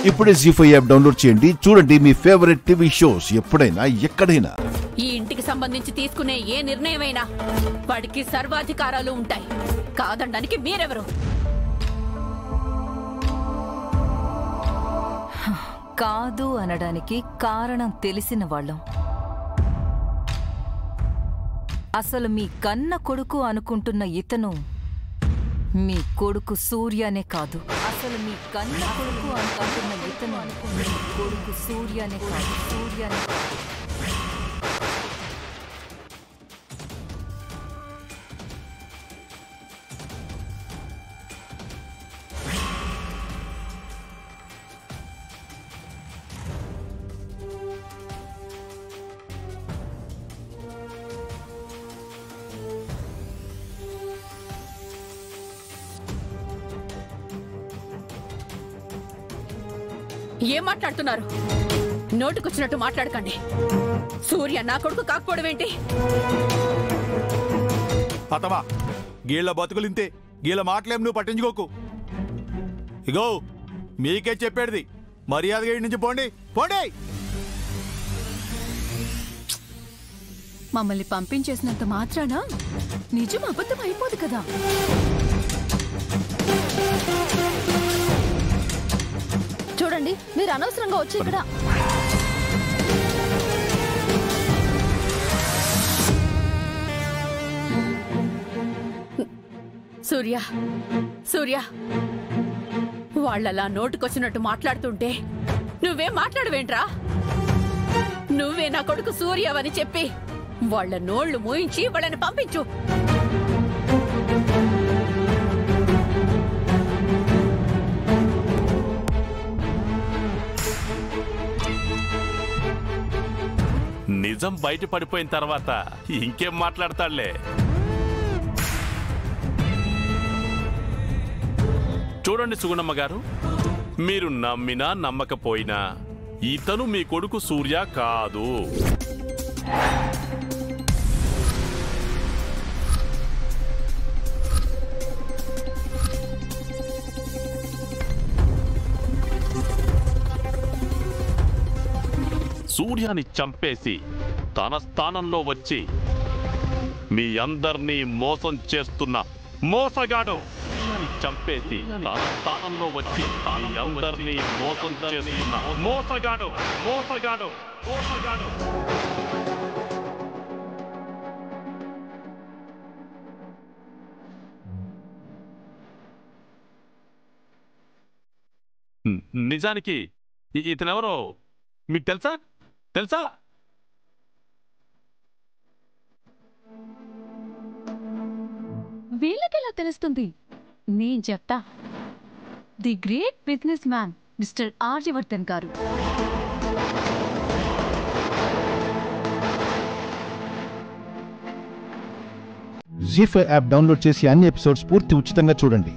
ఇప్పుడే జీ5 app download చేయండి. చూడండి మీ ఫేవరెట్ టీవీ షోస్ ఎప్పుడైనా ఎక్కడైనా. ఈ ఇంటికి సంబంధించి తీసుకునే ఏ నిర్ణయమైనా వాడికి సర్వాధికారాలు ఉంటాయి. కాదనడానికి మీరెవరు? కాదు అనడానికి కారణం తెలిసిన వాళ్ళం. అసలు మీ కన్న కొడుకు అనుకుంటున్న ఇతను మీ కొడుకు సూర్యనే కాదు. అసలు మీ కన్న కొడుకు అనుకుంటున్న ఇతను మీ కొడుకు సూర్యనే కాదు. సూర్యనే కాదు. ఏం మాట్లాడుతున్నారు? నోటుకొచ్చినట్టు మాట్లాడకండి. సూర్య నా కొడుకు కాకపోవడం ఏంటి? అతమా గీళ్ల బతుకులింతే, గీళ్ల మాటలేం నువ్వు పట్టించుకోకు. ఇగో మీకే చెప్పేది, మర్యాదగా ఇంటి నుంచి పోండి పోండి. మమ్మల్ని పంపించేసినంత మాత్రాన నిజం అబద్ధం అయిపోదు కదా. చూడండి, మీరు అనవసరంగా వచ్చి ఇక్కడ సూర్య సూర్య వాళ్ళలా నోటుకొచ్చినట్టు మాట్లాడుతుంటే నువ్వేం మాట్లాడవేంట్రా? నువ్వే నా కొడుకు సూర్యవని చెప్పి వాళ్ళ నోళ్లు మూయించి వాళ్ళని పంపించు. నిజం బయట పడిపోయిన తర్వాత ఇంకేం మాట్లాడతాడులే. చూడండి సుగుణమ్మ గారు, మీరు నమ్మినా నమ్మకపోయినా ఇతను మీ కొడుకు సూర్య కాదు. సూర్యాని చంపేసి తన స్థానంలో వచ్చి మీ అందరినీ మోసం చేస్తున్న మోసగాడు. చంపేసి తన స్థానంలో వచ్చి మీ అందరినీ మోసం చేస్తున్న మోసగాడు మోసగాడు మోసగాడు. నిజానికి ఇతనెవరో మీకు తెలుసా? తెలుసా? వీళ్ళకెలా తెలుస్తుంది? నేను చెప్తా. The great business man mister Aryavardhan గారు. జీ5 యాప్ డౌన్లోడ్ చేసి అన్ని ఎపిసోడ్స్ పూర్తి ఉచితంగా చూడండి.